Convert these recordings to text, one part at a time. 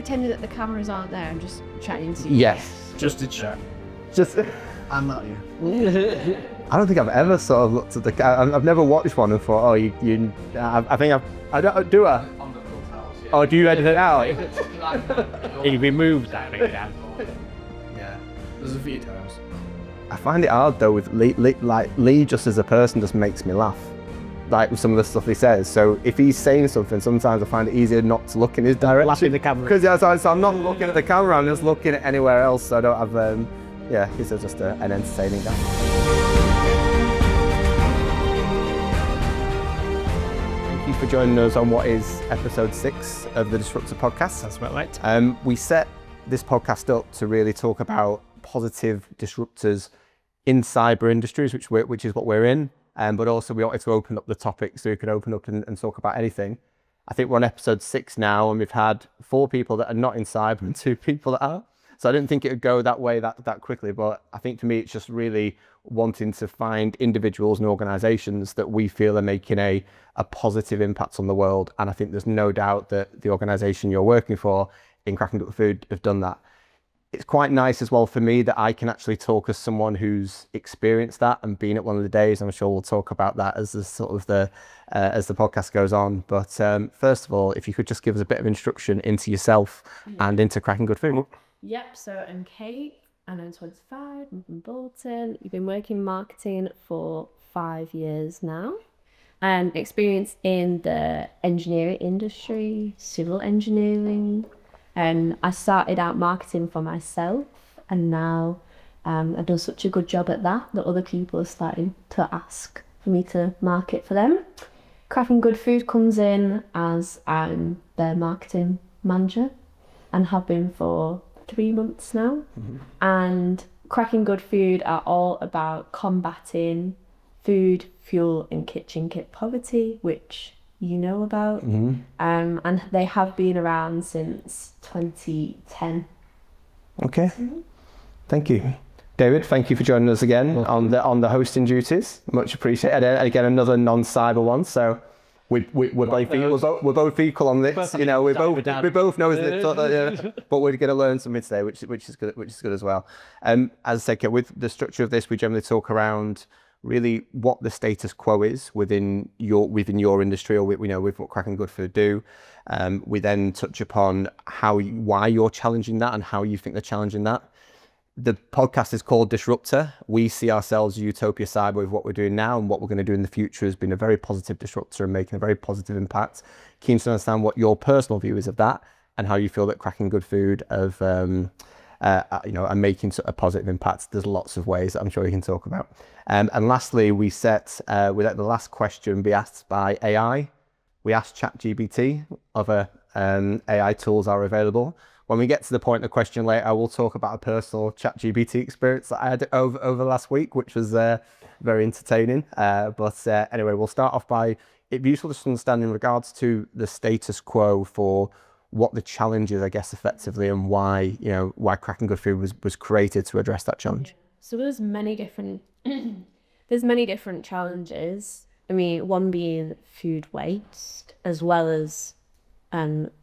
pretending that the cameras aren't there and just chatting to you? Yes. Just to chat. Just. I'm not you. I don't think I've ever sort of looked at the. I've never watched one and thought, oh, you. I think I don't do a. On the house, yeah. Oh, do you edit it out? He removed that bit down. Yeah. There's a few times. I find it hard though with Lee just as a person just makes me laugh. Like with some of the stuff he says. So if he's saying something, sometimes I find it easier not to look in his direction. Laughing the camera. Because so I'm not looking at the camera, I'm just looking at anywhere else. So I don't have, he's just an entertaining guy. Thank you for joining us on what is episode 6 of the Disruptor Podcast. That's about right. We set this podcast up to really talk about positive disruptors in cyber industries, which is what we're in. But also we wanted to open up the topic so we could open up and talk about anything. I think we're on episode 6 now, and we've had 4 people that are not in cyber and 2 people that are. So I didn't think it would go that way that quickly. But I think for me, it's just really wanting to find individuals and organisations that we feel are making a positive impact on the world. And I think there's no doubt that the organisation you're working for in Cracking Good Food have done that. It's quite nice as well for me that I can actually talk as someone who's experienced that and been at one of the days. I'm sure we'll talk about that as the sort of as the podcast goes on. But first of all, if you could just give us a bit of instruction into yourself and into Cracking Good Food. Yep, so I'm Kate, and I'm 25, I'm from Bolton. You've been working in marketing for 5 years now. And experience in the engineering industry, civil engineering. And I started out marketing for myself, and now I've done such a good job at that other people are starting to ask for me to market for them. Cracking Good Food comes in as I'm their marketing manager and have been for 3 months now. Mm-hmm. And Cracking Good Food are all about combating food, fuel and kitchen kit poverty, which you know about. Mm-hmm. And they have been around since 2010. Okay. Mm-hmm. Thank you. David, thank you for joining us again on the hosting duties. Much appreciated. And again, another non-cyber one. So we're both equal on this. You know, we both know this, but we're going to learn something today, which is good as well. As I said, with the structure of this, we generally talk around really what the status quo is within your industry, or with what Cracking Good Food do. We then touch upon why you're challenging that and how you think they're challenging that. The podcast is called Disruptor. We see ourselves Utopia Cyber with what we're doing now, and what we're going to do in the future has been a very positive disruptor and making a very positive impact. Keen to understand what your personal view is of that, and how you feel that Cracking Good Food are making a positive impact. There's lots of ways that I'm sure you can talk about. And lastly, we let the last question be asked by AI. We asked ChatGPT, other AI tools are available. When we get to the point of the question later, I will talk about a personal ChatGPT experience that I had over last week, which was very entertaining. But anyway, we'll start off by, it'd be useful to understand in regards to the status quo for what the challenge is, I guess, effectively, and why Cracking Good Food was created to address that challenge. So there's many different challenges. I mean, one being food waste, as well as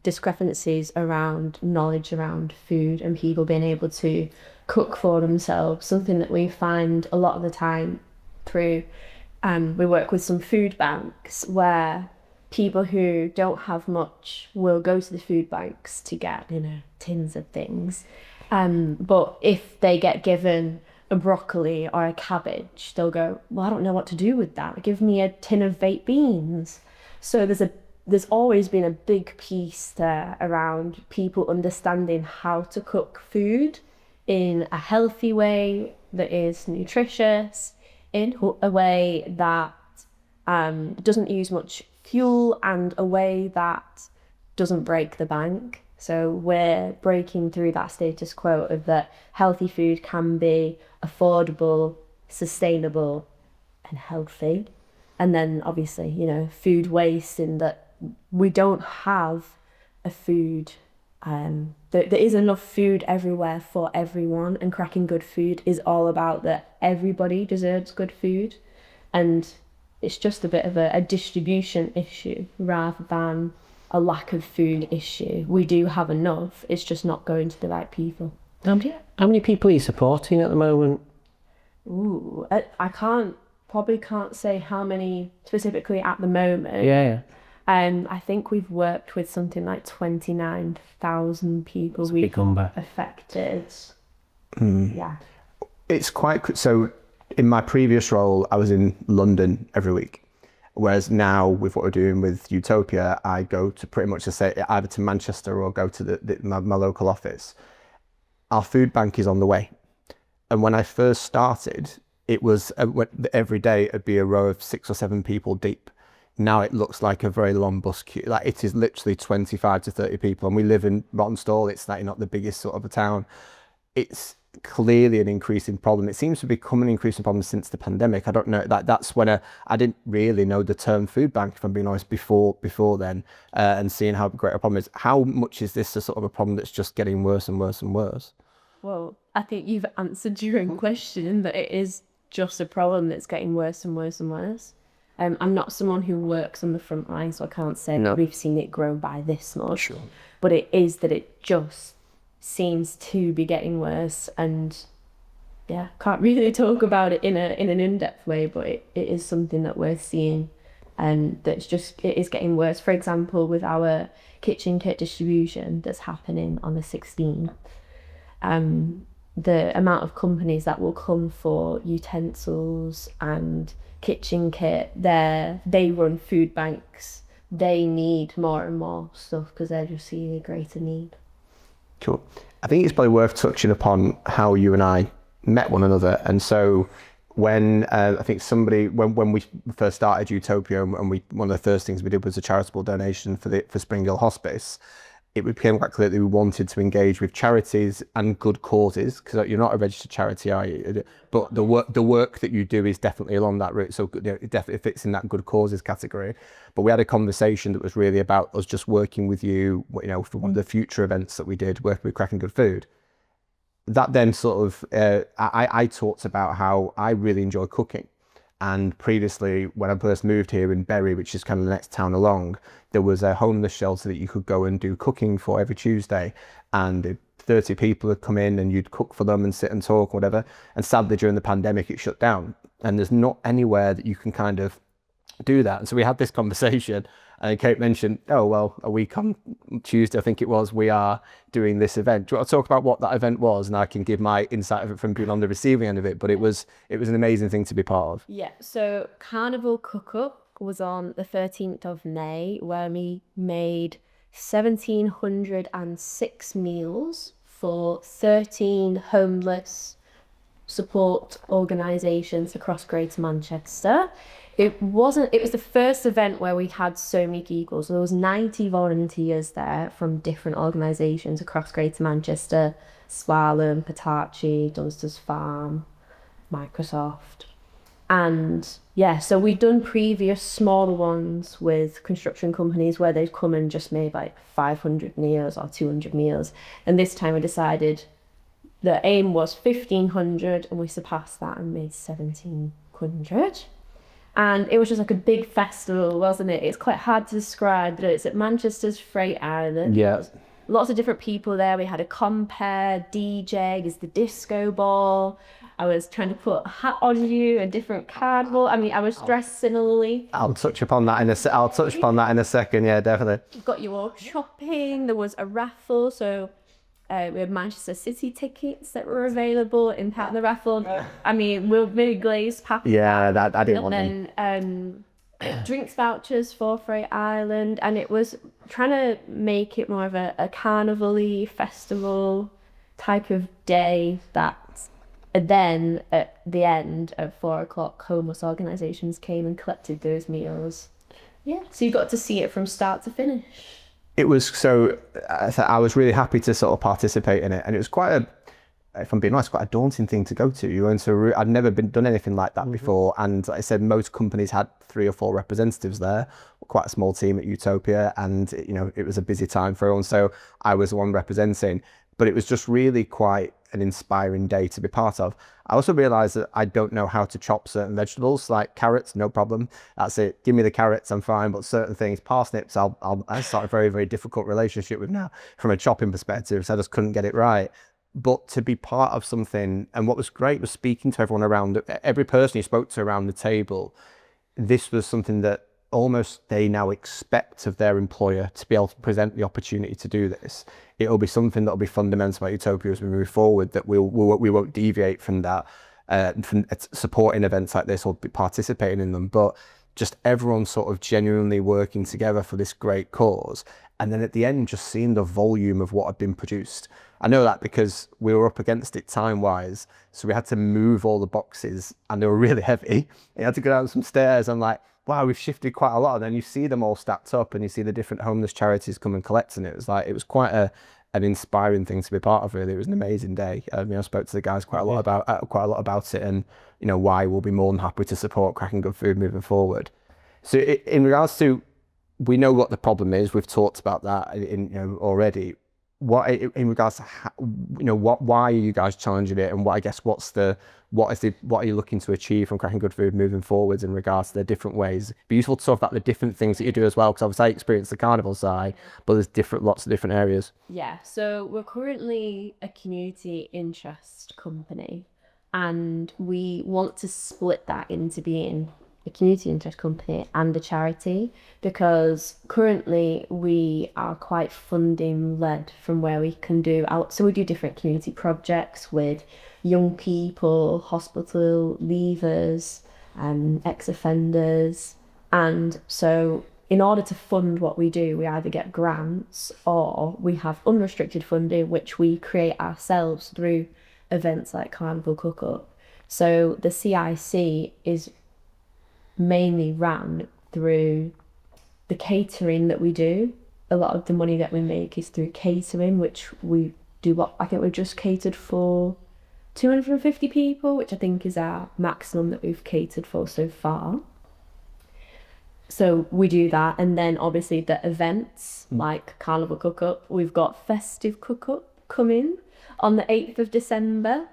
discrepancies around knowledge around food and people being able to cook for themselves. Something that we find a lot of the time through, we work with some food banks where people who don't have much will go to the food banks to get, tins of things. But if they get given a broccoli or a cabbage, they'll go, well, I don't know what to do with that. Give me a tin of baked beans. So there's always been a big piece there around people understanding how to cook food in a healthy way that is nutritious, in a way that doesn't use much fuel, and a way that doesn't break the bank. So we're breaking through that status quo of that healthy food can be affordable, sustainable and healthy. And then obviously, food waste, in that we don't have a food, there is enough food everywhere for everyone, and Cracking Good Food is all about that everybody deserves good food. And it's just a bit of a distribution issue rather than a lack of food issue. We do have enough, it's just not going to the right people. How many people are you supporting at the moment? Ooh, I probably can't say how many specifically at the moment. Yeah. I think we've worked with something like 29,000 people That's a big number. affected. Yeah. It's quite, so in my previous role, I was in London every week. Whereas now with what we're doing with Utopia, I go to pretty much either to Manchester or go to my local office. Our food bank is on the way. And when I first started, it was every day it'd be a row of 6 or 7 people deep. Now it looks like a very long bus queue. Like it is literally 25 to 30 people. And we live in Rawtenstall. It's like not the biggest sort of a town. It's clearly an increasing problem. It seems to become an increasing problem since the pandemic. I don't know, that's when I didn't really know the term food bank, if I'm being honest, before then, and seeing how great a problem is. How much is this a sort of a problem that's just getting worse and worse and worse? Well, I think you've answered your own question, that it is just a problem that's getting worse and worse and worse. I'm not someone who works on the front line, so I can't say that we've seen it grow by this much. Sure. But it is that it just seems to be getting worse, and yeah, can't really talk about it in an in-depth way, but it is something that we're seeing, and it is getting worse. For example, with our kitchen kit distribution that's happening on the 16th, the amount of companies that will come for utensils and kitchen kit, they run food banks. They need more and more stuff because they're just seeing a greater need. Cool. I think it's probably worth touching upon how you and I met one another. And so when I think when we first started Utopia, and one of the first things we did was a charitable donation for Spring Hill Hospice, it became quite clear that we wanted to engage with charities and good causes, because you're not a registered charity, are you? But the work that you do is definitely along that route, so it definitely fits in that good causes category. But we had a conversation that was really about us just working with you, for one of the future events that we did, working with Cracking Good Food. That then sort of, I talked about how I really enjoy cooking. And previously, when I first moved here in Bury, which is kind of the next town along, there was a homeless shelter that you could go and do cooking for every Tuesday. And 30 people would come in and you'd cook for them and sit and talk or whatever. And sadly, during the pandemic, it shut down. And there's not anywhere that you can kind of do that. And so we had this conversation, and Kate mentioned, oh, well, a week on Tuesday, I think it was, we are doing this event. Do you want to talk about what that event was? And I can give my insight of it from being on the receiving end of it, but it was an amazing thing to be part of. Yeah, so Carnival Cooking was on the 13th of May, where we made 1,706 meals for 13 homeless support organisations across Greater Manchester. It was the first event where we had so many people. So there was 90 volunteers there from different organisations across Greater Manchester, Swarland, Patachi, Dunster's Farm, Microsoft. And yeah, so we'd done previous smaller ones with construction companies where they'd come and just made like 500 meals or 200 meals. And this time we decided the aim was 1,500, and we surpassed that and made 1,700. And it was just like a big festival, wasn't it? It's quite hard to describe, but it's at Manchester's Freight Island. Yeah. Lots of different people there. We had a compere, DJ, there's the disco ball. I was trying to put a hat on you, a different carnival. I mean, I was dressed similarly. I'll touch upon that in a second. Yeah, definitely. Got you all shopping. There was a raffle, so we had Manchester City tickets that were available in part of the raffle. I mean, we were really glazed past. Yeah, that I didn't want them. And then drinks vouchers for Freight Island, and it was trying to make it more of a carnival-y festival type of day. That then at the end at 4:00, homeless organisations came and collected those meals. Yeah, so you got to see it from start to finish. It was so, I was really happy to sort of participate in it, and it was quite if I'm being honest, quite a daunting thing to go to. You went to I'd never done anything like that before, and like I said, most companies had 3 or 4 representatives there, quite a small team at Utopia, and it was a busy time for everyone, so I was the one representing. But it was just really quite an inspiring day to be part of. I also realised that I don't know how to chop certain vegetables, like carrots, no problem. That's it. Give me the carrots, I'm fine. But certain things, parsnips, I start a very, very difficult relationship with now from a chopping perspective. So I just couldn't get it right. But to be part of something, and what was great was speaking to everyone around, every person you spoke to around the table, this was something that almost they now expect of their employer to be able to present the opportunity to do this. It'll be something that'll be fundamental about Utopia as we move forward, that we won't deviate from that, from supporting events like this or participating in them, but just everyone sort of genuinely working together for this great cause. And then at the end, just seeing the volume of what had been produced. I know that because we were up against it time-wise, so we had to move all the boxes, and they were really heavy. You had to go down some stairs. I'm like, wow, we've shifted quite a lot. And then you see them all stacked up, and you see the different homeless charities come and collect. And it was quite an inspiring thing to be part of. Really, it was an amazing day. I spoke to the guys quite a lot about it, and why we'll be more than happy to support Cracking Good Food moving forward. So in regards to, we know what the problem is. We've talked about that already. What in regards to why are you guys challenging it, and what are you looking to achieve from Cracking Good Food moving forwards in regards to the different ways? It'd be useful to talk about the different things that you do as well, because obviously I experienced the carnival side, but there's lots of different areas. Yeah, so we're currently a community interest company, and we want to split that into being a community interest company and a charity, because currently we are quite funding led from where we can do out. So we do different community projects with young people, hospital leavers, ex-offenders. And so in order to fund what we do, we either get grants or we have unrestricted funding, which we create ourselves through events like Carnival Cooking. So the CIC is mainly ran through the catering that we do. A lot of the money that we make is through catering, which we do. I think we've just catered for 250 people, which I think is our maximum that we've catered for so far. So we do that, and then obviously the events like Carnival Cook-Up. We've got Festive Cook-Up coming on the 8th of December,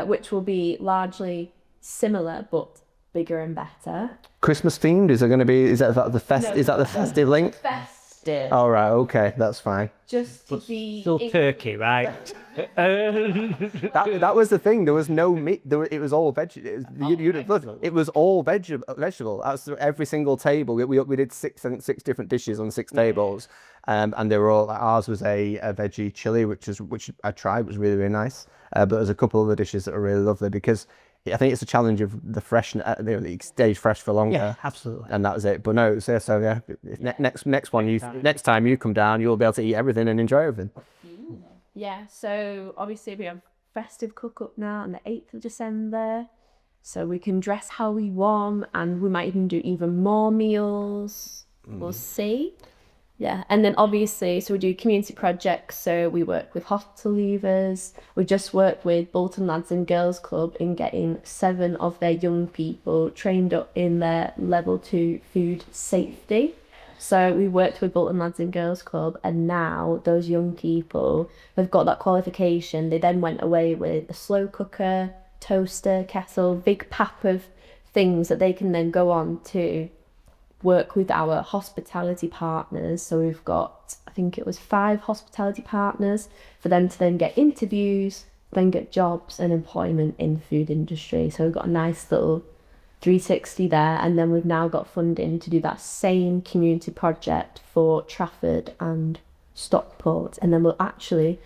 which will be largely similar but bigger and better. Christmas themed? Is that the festive link? Festive. All right, okay, that's fine. Just to be Still turkey, right? That was the thing. There was no meat. It was all vegetable. It was all vegetable. That's every single table. We did six different dishes on 6 tables, and they were all. Ours was a veggie chili, which I tried. Was really, really nice. But there's a couple other dishes that are really lovely, because I think it's a challenge of the freshness. It stays fresh for longer. Yeah, absolutely. And that was it. But no, so yeah. Next time you come down, you'll be able to eat everything and enjoy everything. Yeah. So obviously we have Festive Cook-Up now on the 8th of December. So we can dress how we want, and we might even do even more meals. We'll see. Yeah, and then obviously, so we do community projects. So we work with hospital leavers. We just worked with Bolton Lads and Girls Club in getting 7 of their young people trained up in their level 2 food safety. So we worked with Bolton Lads and Girls Club, and now those young people have got that qualification. They then went away with a slow cooker, toaster, kettle, big pack of things that they can then go on to work with our hospitality partners. So we've got, I think it was 5 hospitality partners for them to then get interviews, then get jobs and employment in the food industry. So we've got a nice little 360 there, and then we've now got funding to do that same community project for Trafford and Stockport, and then we'll actually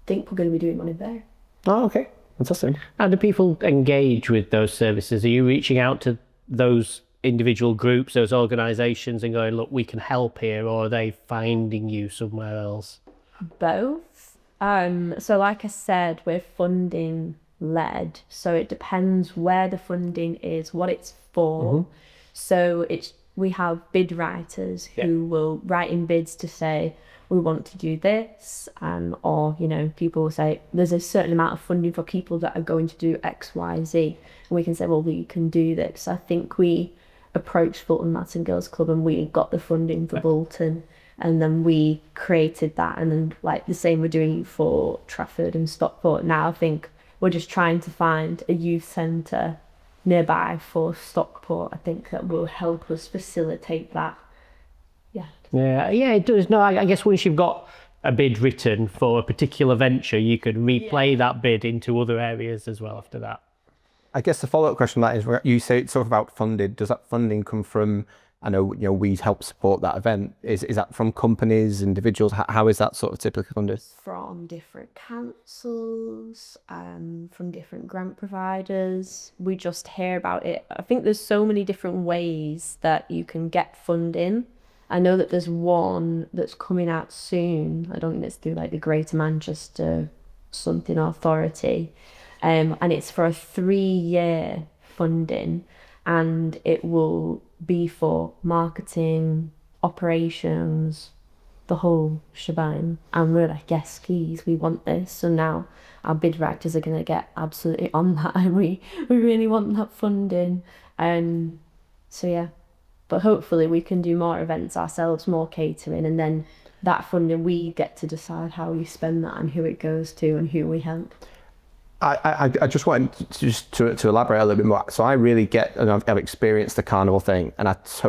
think we're going to be doing one in there. Oh, okay, fantastic. How do people engage with those services? Are you reaching out to those individual groups, those organisations, and going, look, we can help here, or are they finding you somewhere else? Both. So like I said, we're funding led, so it depends where the funding is, what it's for. So we have bid writers who will write in bids to say we want to do this, or people will say there's a certain amount of funding for people that are going to do X, Y, Z, and we can say, well, we can do this. I think we approached Bolton Lads and Girls Club, and we got the funding for Bolton, And then we created that, and then like the same we're doing for Trafford and Stockport now. I think we're just trying to find a youth centre nearby for Stockport. I think that will help us facilitate that. Yeah, it does. No, I guess once you've got a bid written for a particular venture, you could replay that bid into other areas as well after that. I guess the follow-up question on that is, you say it's sort of about funded. Does that funding come from, I know, we help support that event. Is that from companies, individuals? How is that sort of typically funded? From different councils, from different grant providers. We just hear about it. I think there's so many different ways that you can get funding. I know that there's one that's coming out soon. I don't think it's through like the Greater Manchester something authority. And it's for a 3-year funding, and it will be for marketing, operations, the whole shebang. And we're like, yes, please, we want this. So now our bid writers are going to get absolutely on that, and we really want that funding. So yeah, but hopefully we can do more events ourselves, more catering, and then that funding, we get to decide how we spend that and who it goes to and who we help. I just wanted to elaborate a little bit more. So I really get, and I've experienced the carnival thing, and it's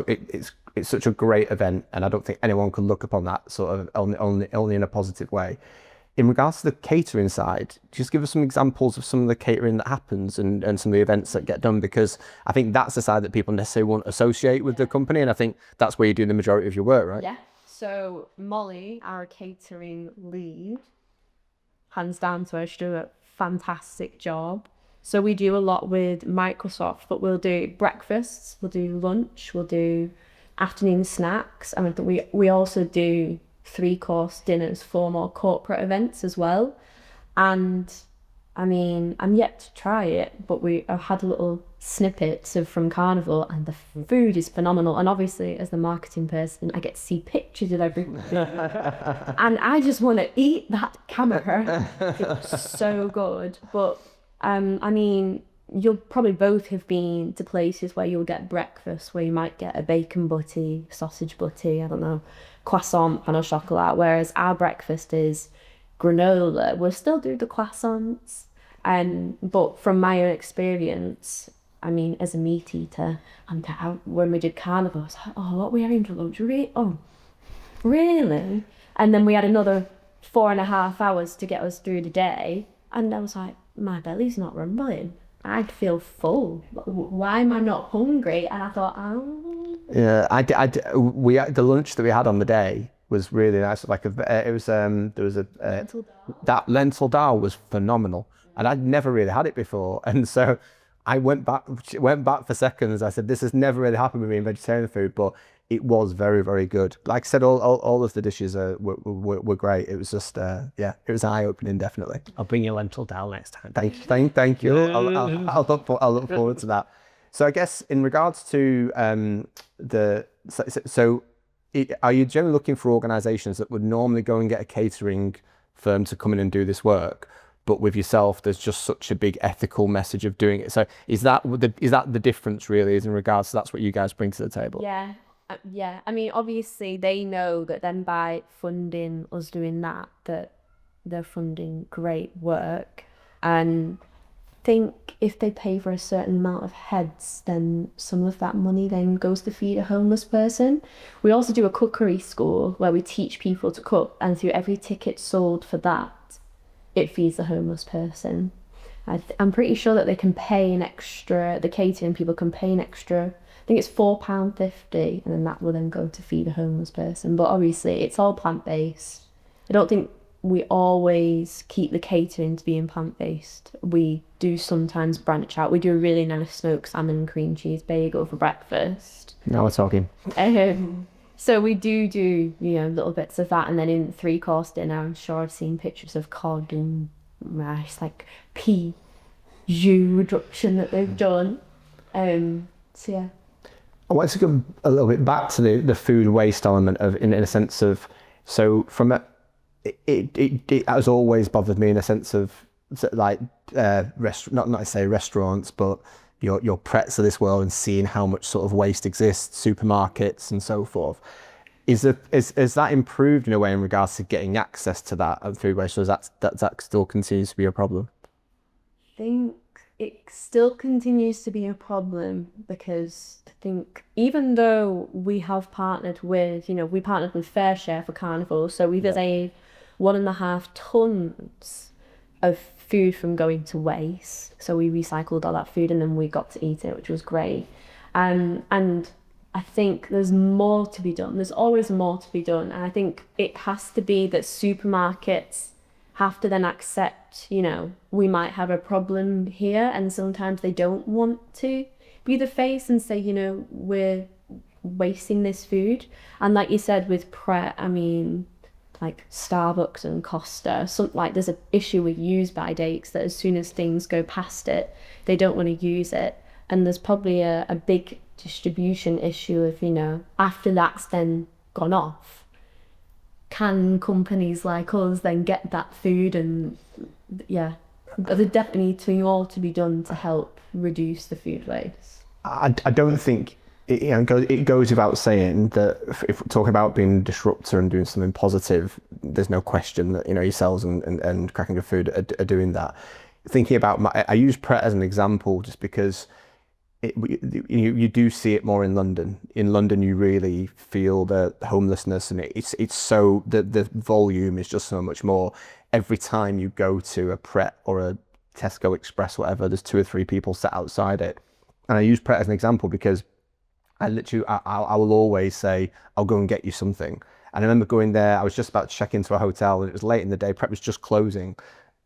such a great event, and I don't think anyone can look upon that sort of only in a positive way. In regards to the catering side, just give us some examples of some of the catering that happens and some of the events that get done, because I think that's the side that people necessarily won't associate with the company, and I think that's where you do the majority of your work, right? Yeah. So Molly, our catering lead, hands down to her, she do a fantastic job. So we do a lot with Microsoft, but we'll do breakfasts, we'll do lunch, we'll do afternoon snacks. I mean, we also do 3-course dinners for more corporate events as well. And I mean, I'm yet to try it, but I've had little snippets from Carnival, and the food is phenomenal. And obviously, as the marketing person, I get to see pictures of everything. And I just want to eat that camera. It's so good. But I mean, you'll probably both have been to places where you'll get breakfast, where you might get a bacon butty, sausage butty, I don't know, croissant, pain au chocolat, whereas our breakfast is granola. We'll still do the croissants, but from my own experience, I mean, as a meat eater, when we did Carnival, I was like, oh, what are we having for lunch? Oh, really? And then we had another 4.5 hours to get us through the day, and I was like, my belly's not rumbling. I feel full. Why am I not hungry? And I thought, oh. Yeah, the lunch that we had on the day was really nice. Like that lentil dal was phenomenal, and I'd never really had it before. And so I went back for seconds. I said, this has never really happened with me in vegetarian food, but it was very, very good. Like I said, all of the dishes were great. It was just, it was eye-opening, definitely. I'll bring you lentil dal next time. Thank you. I'll look forward to that. So I guess in regards to are you generally looking for organisations that would normally go and get a catering firm to come in and do this work, but with yourself, there's just such a big ethical message of doing it? So is that the difference really, is in regards to that's what you guys bring to the table? Yeah. Yeah, I mean, obviously they know that then by funding us doing that they're funding great work. And I think if they pay for a certain amount of heads, then some of that money then goes to feed a homeless person. We also do a cookery school where we teach people to cook, and through every ticket sold for that, it feeds a homeless person. I'm pretty sure that they can pay an extra, the catering people can pay an extra, I think it's £4.50, and then that will then go to feed a homeless person. But obviously it's all plant-based. I don't think we always keep the catering to being plant-based. We do sometimes branch out. We do a really nice smoked salmon cream cheese bagel for breakfast. Now we're talking. So we do little bits of that, and then in 3-course dinner, I'm sure I've seen pictures of cod and rice, like pea jus reduction that they've done. So yeah. I want to go a little bit back to the food waste element of, in a sense of, so from it has always bothered me in a sense of like not necessarily restaurants, but your Pretz of this world, and seeing how much sort of waste exists, supermarkets and so forth. Is that improved in a way in regards to getting access to that food waste, or is that still continues to be a problem? I think it still continues to be a problem because I think even though we have partnered with, we partnered with Fair Share for Carnival, so we've saved 1.5 tons of food from going to waste. So we recycled all that food and then we got to eat it, which was great. And I think there's more to be done. There's always more to be done. And I think it has to be that supermarkets have to then accept, we might have a problem here, and sometimes they don't want to be the face and say, we're wasting this food. And like you said with Pret, I mean, like Starbucks and Costa, there's an issue with use-by dates that as soon as things go past it, they don't want to use it. And there's probably a big distribution issue of, after that's then gone off, can companies like us then get that food? And but there definitely needs to be done to help reduce the food waste. I don't think it goes without saying that if we're talking about being a disruptor and doing something positive, there's no question that yourselves and Cracking Good Food are doing that. Thinking about I use Pret as an example just because you do see it more in London. In London, you really feel the homelessness, and it's so the volume is just so much more. Every time you go to a Pret or a Tesco Express, whatever, there's 2 or 3 people sat outside it. And I use Pret as an example because I will always say, I'll go and get you something. And I remember going there, I was just about to check into a hotel and it was late in the day, Pret was just closing.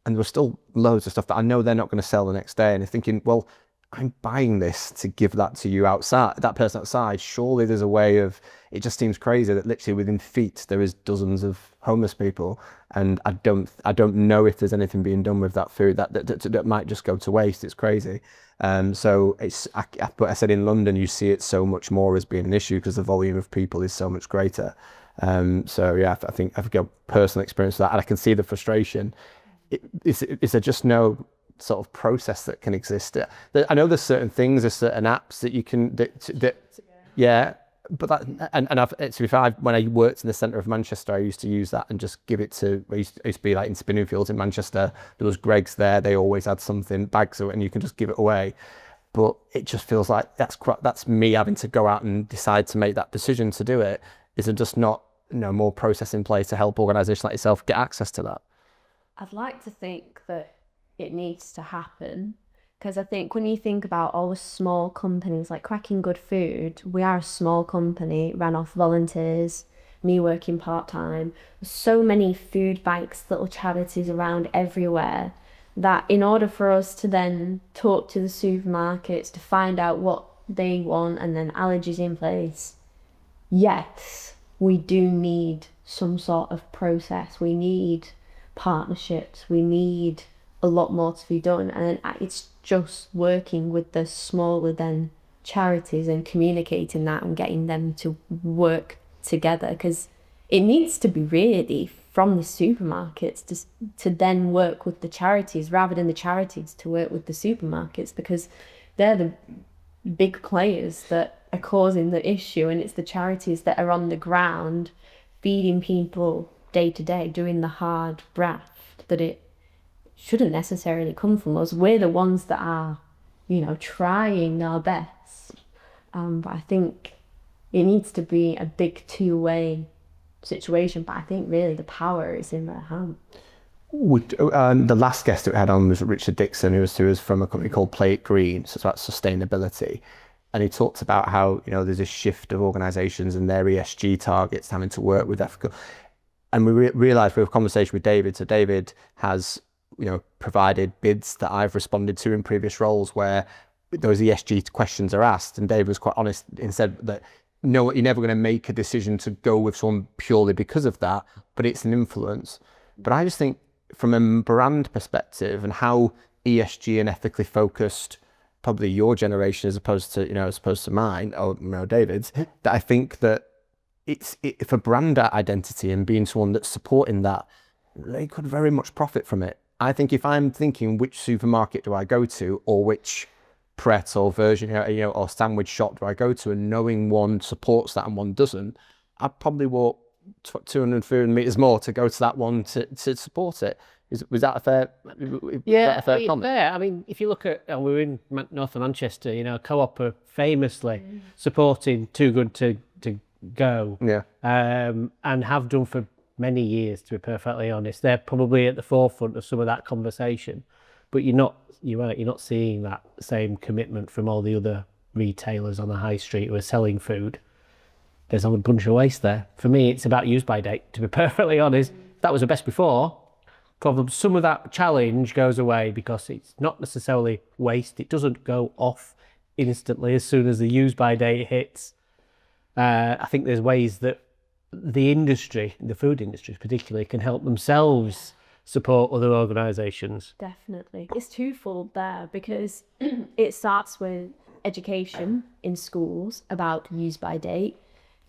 And there was still loads of stuff that I know they're not going to sell the next day. And you're thinking, well, I'm buying this to give that to you outside, that person outside. Surely there's a way of, it just seems crazy that literally within feet there is dozens of homeless people, and I don't know if there's anything being done with that food that might just go to waste. It's crazy. So but I said in London you see it so much more as being an issue because the volume of people is so much greater. So yeah, I think I've got personal experience with that, and I can see the frustration. Is there just no sort of process that can exist? I know there's certain things, there's certain apps that you can but that when I worked in the centre of Manchester, I used to use that and just give it to. I used to be like in spinning fields in Manchester. There was Greggs there. They always had something bags of it, and you can just give it away. But it just feels like that's me having to go out and decide to make that decision to do it. Is there just not more process in place to help organisations like yourself get access to that? I'd like to think that it needs to happen, because I think when you think about all the small companies like Cracking Good Food, we are a small company, ran off volunteers, me working part-time. There's so many food banks, little charities around everywhere, that in order for us to then talk to the supermarkets to find out what they want and then allergies in place, yes, we do need some sort of process. We need partnerships. We need a lot more to be done, and it's just working with the smaller then charities and communicating that and getting them to work together, because it needs to be really from the supermarkets to then work with the charities rather than the charities to work with the supermarkets, because they're the big players that are causing the issue, and it's the charities that are on the ground feeding people day to day, doing the hard graft that it shouldn't necessarily come from us. We're the ones that are, trying our best. But I think it needs to be a big two-way situation. But I think really the power is in their hands. The last guest that we had on was Richard Dixon, who was from a company called Play It Green, so it's about sustainability. And he talked about how, there's a shift of organisations and their ESG targets having to work with ethical. And we realised we have a conversation with David. So David has provided bids that I've responded to in previous roles where those ESG questions are asked, and David was quite honest and said that no, you're never going to make a decision to go with someone purely because of that, but it's an influence. But I just think from a brand perspective and how ESG and ethically focused probably your generation as opposed to mine or David's, that I think that it's for brand identity and being someone that's supporting that, they could very much profit from it. I think if I'm thinking which supermarket do I go to, or which Pret or version, or sandwich shop do I go to, and knowing one supports that and one doesn't, I'd probably walk 200 meters more to go to that one to support it. Was that a fair? Yeah, a fair comment? fair. I mean, if you look at, we were in north of Manchester, you know, Co-op are famously supporting Too Good to Go. Yeah. And have done for many years, to be perfectly honest. They're probably at the forefront of some of that conversation, but you're not seeing that same commitment from all the other retailers on the high street who are selling food. There's a bunch of waste there. For me, it's about use by date, to be perfectly honest. That was the best before. Problem, some of that challenge goes away because it's not necessarily waste. It doesn't go off instantly as soon as the use by date hits. I think there's ways that the industry, the food industry particularly, can help themselves support other organisations. Definitely. It's twofold there because it starts with education in schools about use by date.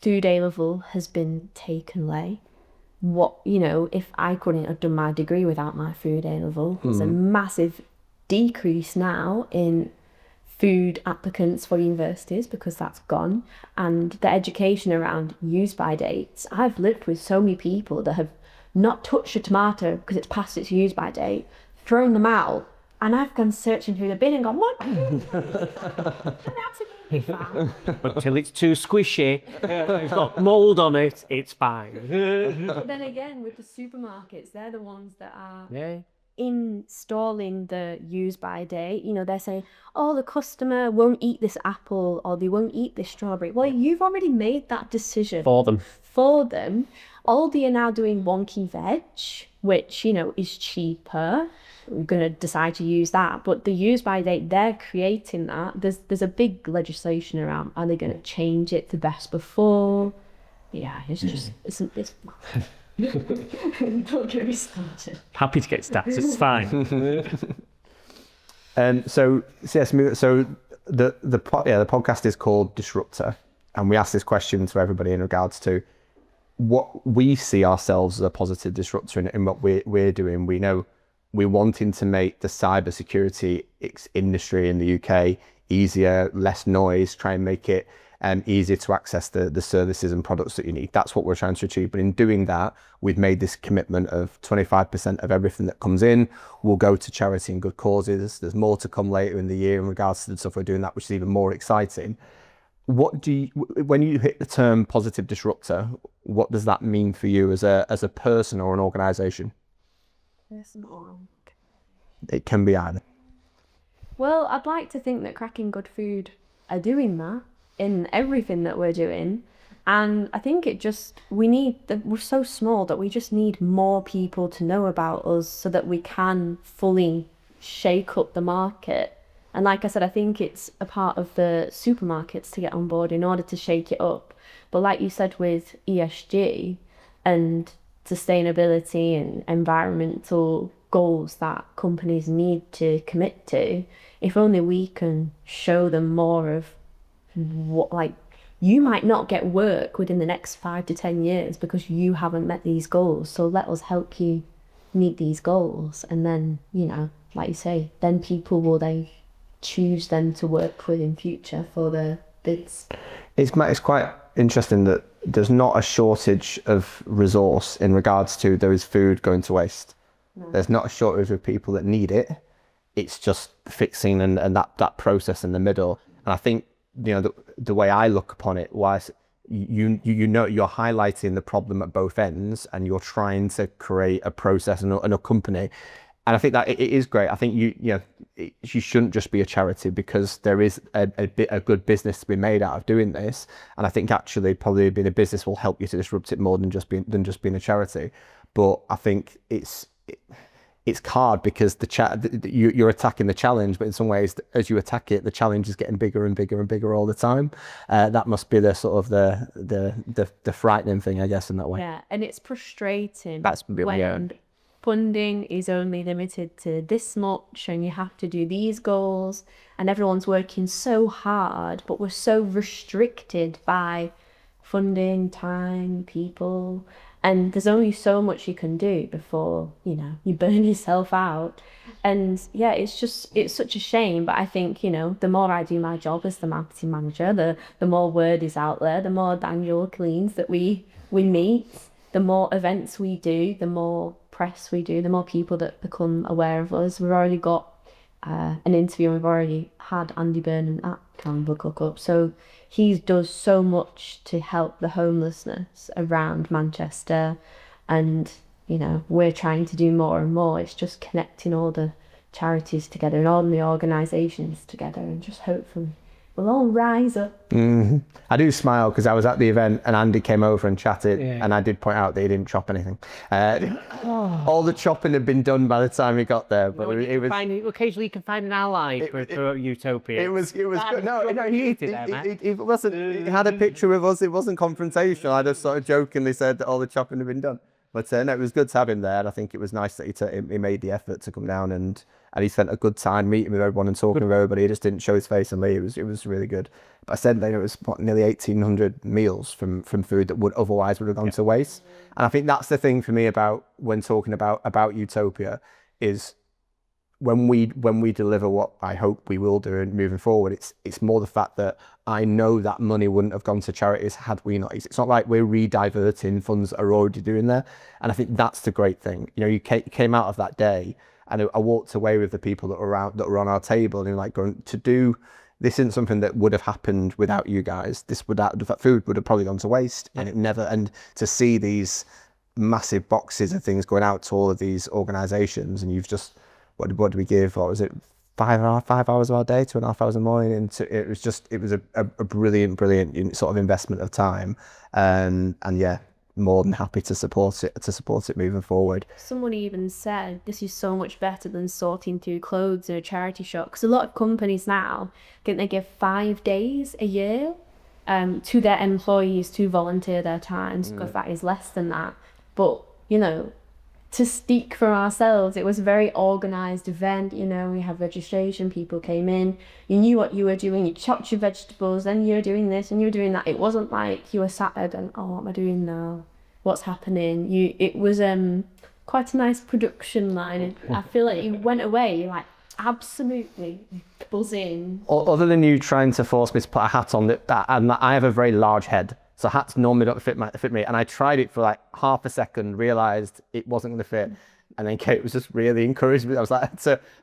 Food A level has been taken away. If I couldn't have done my degree without my food A level, there's a massive decrease now in food applicants for universities because that's gone. And the education around use by dates, I've lived with so many people that have not touched a tomato because it's past its use by date, thrown them out, and I've gone searching through the bin and gone, what? Until it's too squishy, it's got mould on it, it's fine. But then again, with the supermarkets, they're the ones that are installing the use by date. They're saying, oh, the customer won't eat this apple or they won't eat this strawberry. Well, you've already made that decision For them. Aldi are now doing wonky veg, which, is cheaper. We're going to decide to use that. But the use by date, they're creating that. There's a big legislation around, are they going to change it to best before? Yeah, it's just, it's don't get me started. Happy to get stats, it's fine. So the podcast is called Disruptor, and we ask this question to everybody in regards to what we see ourselves as a positive disruptor in what we're doing. We know we're wanting to make the cybersecurity industry in the UK easier, less noise, try and make it easier to access the services and products that you need. That's what we're trying to achieve. But in doing that, we've made this commitment of 25% of everything that comes in will go to charity and good causes. There's more to come later in the year in regards to the stuff we're doing that, which is even more exciting. When you hit the term positive disruptor, what does that mean for you as a person or an organisation? It can be either. Well, I'd like to think that Cracking Good Food are doing that in everything that we're doing. And I think we're so small that we just need more people to know about us so that we can fully shake up the market. And like I said, I think it's a part of the supermarkets to get on board in order to shake it up. But like you said with ESG and sustainability and environmental goals that companies need to commit to, if only we can show them more of what, you might not get work within the next 5 to 10 years because you haven't met these goals. So let us help you meet these goals. And then, like you say, then people will choose them to work with in future for their bids. It's quite interesting that there's not a shortage of resource in regards to those food going to waste. No. There's not a shortage of people that need it. It's just fixing and that process in the middle. And I think, the way I look upon it was you're highlighting the problem at both ends and you're trying to create a process and a company. And I think that it is great. I think you shouldn't just be a charity because there is a good business to be made out of doing this. And I think actually probably being a business will help you to disrupt it more than just being a charity. But I think it's hard because you're attacking the challenge, but in some ways, as you attack it, the challenge is getting bigger and bigger and bigger all the time. That must be the sort of the frightening thing, I guess, in that way. Yeah, and it's frustrating. That's when funding is only limited to this much and you have to do these goals and everyone's working so hard, but we're so restricted by funding, time, people, and there's only so much you can do before, you know, you burn yourself out. And yeah, it's such a shame, but I think, you know, the more I do my job as the marketing manager, the more word is out there, the more Daniel cleans that we meet, the more events we do, the more press we do, the more people that become aware of us. We've already got an interview, and we've already had Andy Burnham at Carnival Cooking. So he does so much to help the homelessness around Manchester, and you know, we're trying to do more and more. It's just connecting all the charities together and all the organisations together, and just hopefully we'll all rise up. Mm-hmm. I do smile because I was at the event and Andy came over and chatted, and I did point out that he didn't chop anything. All the chopping had been done by the time he got there, but it was. Occasionally, you can find an ally for Utopia. It was good. No, he wasn't. He had a picture with us. It wasn't confrontational. I just sort of jokingly said that all the chopping had been done. But no, it was good to have him there, and I think it was nice that he made the effort to come down, and he spent a good time meeting with everyone and talking with everybody. He just didn't show his face and leave. It was really good. But I said that it was nearly 1,800 meals from food that would otherwise have gone to waste. And I think that's the thing for me about when talking about Utopia is when we deliver what I hope we will do and moving forward, it's more the fact that I know that money wouldn't have gone to charities had we not. It's not like we're re-diverting funds that are already doing there. And I think that's the great thing. You know, you came out of that day, and I walked away with the people that were on our table, and like going to do. This isn't something that would have happened without you guys. That food would have probably gone to waste, and it never. And to see these massive boxes of things going out to all of these organisations, and you've just. What did we give? What was it? 5 hours of our day, 2.5 hours in the morning. And it was a brilliant sort of investment of time. And yeah, more than happy to support it moving forward. Someone even said this is so much better than sorting through clothes in a charity shop, because a lot of companies now, I think they give 5 days a year to their employees to volunteer their time, because that is less than that. But you know, to speak for ourselves, it was a very organised event. You know, we had registration, people came in, you knew what you were doing, you chopped your vegetables, then you were doing this and you were doing that. It wasn't like you were sat there and, oh, what am I doing now? What's happening? It was quite a nice production line. I feel like you went away, like, absolutely buzzing. Other than you trying to force me to put a hat on, and I have a very large head. So hats normally don't fit me, and I tried it for like half a second, realised it wasn't going to fit, and then Kate was just really encouraged me. I was like,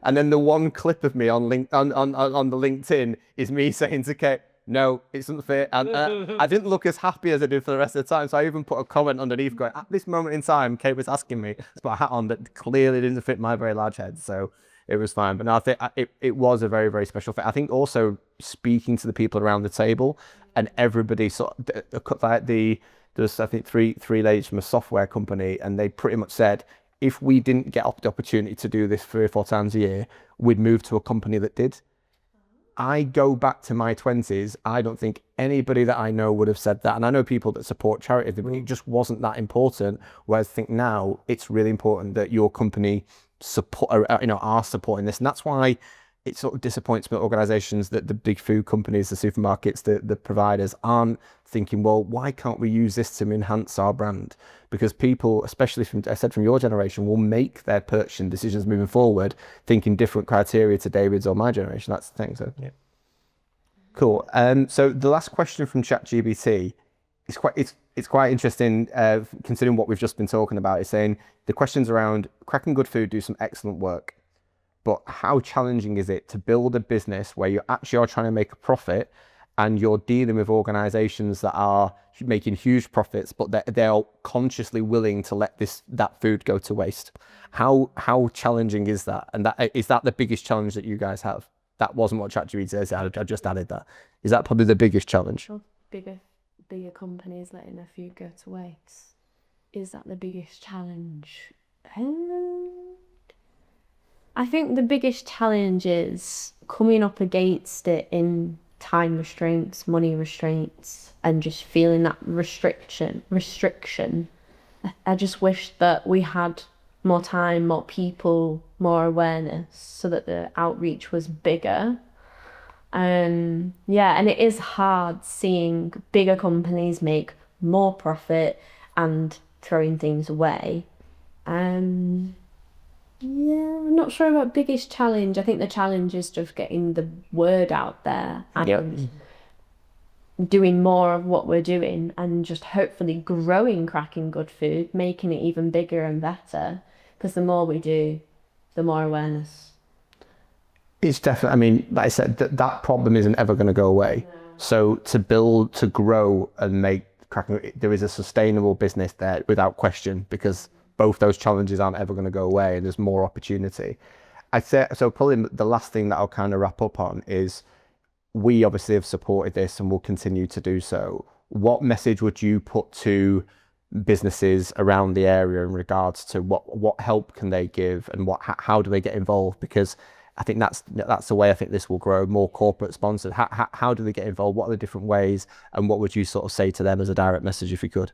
and then the one clip of me on the LinkedIn is me saying to Kate, "No, it doesn't fit," and I didn't look as happy as I did for the rest of the time. So I even put a comment underneath going, "At this moment in time, Kate was asking me to put a hat on that clearly didn't fit my very large head." So it was fine. But no, I think it was a very, very special thing. I think also speaking to the people around the table. And everybody sort of, like there's I think three ladies from a software company, and they pretty much said, if we didn't get the opportunity to do this 3 or 4 times a year, we'd move to a company that did. I go back to my 20s. I don't think anybody that I know would have said that. And I know people that support charity, but it just wasn't that important. Whereas I think now it's really important that your company are supporting this. And that's why it sort of disappoints me, organisations that the big food companies, the supermarkets, the providers aren't thinking, well, why can't we use this to enhance our brand? Because people, especially from your generation, will make their purchasing decisions moving forward, thinking different criteria to David's or my generation. That's the thing. So yeah, cool. So the last question from ChatGPT is quite interesting, considering what we've just been talking about. It's saying the questions around cracking good food, do some excellent work. But how challenging is it to build a business where you actually are trying to make a profit and you're dealing with organisations that are making huge profits, but they're consciously willing to let that food go to waste? How challenging is that? And is that the biggest challenge that you guys have? That wasn't what ChatGPT said. I just added that. Is that probably the biggest challenge? Well, bigger companies letting their food go to waste. Is that the biggest challenge? I think the biggest challenge is coming up against it in time restraints, money restraints, and just feeling that restriction. I just wish that we had more time, more people, more awareness, so that the outreach was bigger. And it is hard seeing bigger companies make more profit and throwing things away. Yeah, I'm not sure about biggest challenge. I think the challenge is just getting the word out there and doing more of what we're doing, and just hopefully growing Cracking Good Food, making it even bigger and better, because the more we do, the more awareness. It's definitely, I mean, like I said, that problem isn't ever going to go away. No. So to build, to grow and make Cracking, there is a sustainable business there without question, because both those challenges aren't ever going to go away and there's more opportunity. I'd say, so probably the last thing that I'll kind of wrap up on is, we obviously have supported this and will continue to do so. What message would you put to businesses around the area in regards to what help can they give, and how do they get involved? Because I think that's the way I think this will grow, more corporate sponsored. How do they get involved? What are the different ways? And what would you sort of say to them as a direct message, if you could?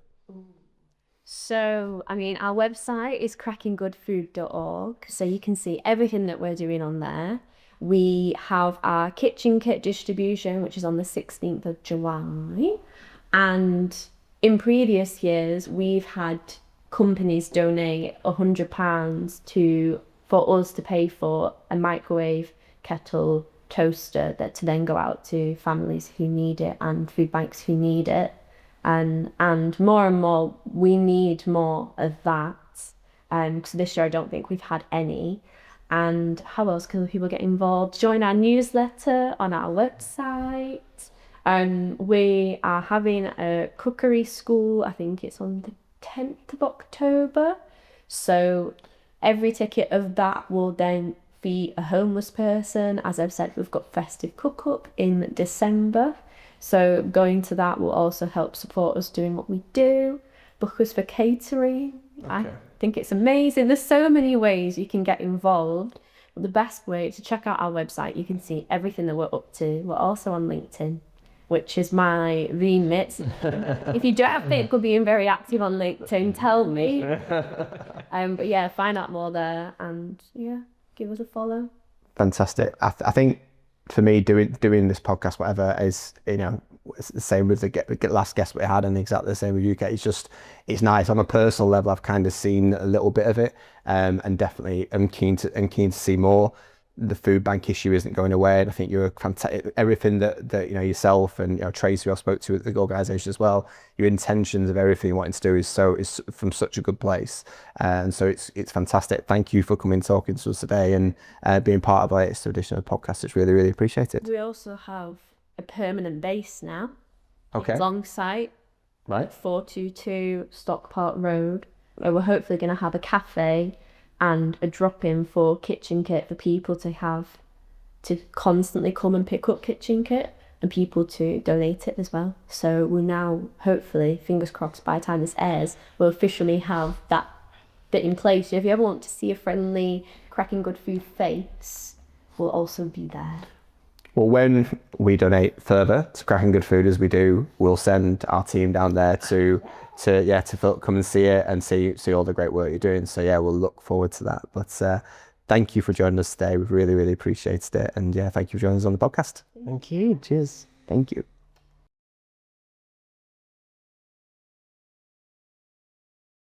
So, I mean, our website is crackinggoodfood.org, so you can see everything that we're doing on there. We have our kitchen kit distribution, which is on the 16th of July. And in previous years, we've had companies donate £100 for us to pay for a microwave, kettle, toaster, that to then go out to families who need it and food banks who need it. And more, we need more of that. So this year I don't think we've had any. And how else can people get involved? Join our newsletter on our website. We are having a cookery school, I think it's on the 10th of October. So every ticket of that will then feed a homeless person. As I've said, we've got festive cook-up in December. So going to that will also help support us doing what we do. Book us for catering. Okay. I think it's amazing. There's so many ways you can get involved. But the best way is to check out our website. You can see everything that we're up to. We're also on LinkedIn, which is my remit. If you don't think we're being very active on LinkedIn, tell me. But yeah, find out more there, and yeah, give us a follow. Fantastic. I think for me, doing this podcast, whatever, is, you know, it's the same with the last guest we had, and exactly the same with you, Kate. It's nice on a personal level. I've kind of seen a little bit of it, and definitely I'm keen to see more. The food bank issue isn't going away, and I think you're fantastic. Everything that you know, yourself and, you know, Tracy, who I spoke to at the organisation as well, your intentions of everything you wanting to do is from such a good place, and so it's fantastic. Thank you for coming and talking to us today, and being part of the latest edition of the podcast. It's really, really appreciated. We also have a permanent base now. Okay. It's on site, right, 422 Stockport Road, where we're hopefully going to have a cafe and a drop-in for kitchen kit for people to have to constantly come and pick up kitchen kit, and people to donate it as well. So we'll now, hopefully, fingers crossed, by the time this airs, we'll officially have that bit in place. So if you ever want to see a friendly Cracking Good Food face, we'll also be there. Well, when we donate further to Cracking Good Food, as we do, we'll send our team down there to come and see it and see all the great work you're doing. So yeah, we'll look forward to that. But thank you for joining us today. We've really, really appreciated it. And yeah, thank you for joining us on the podcast. Thank you. Cheers. Thank you.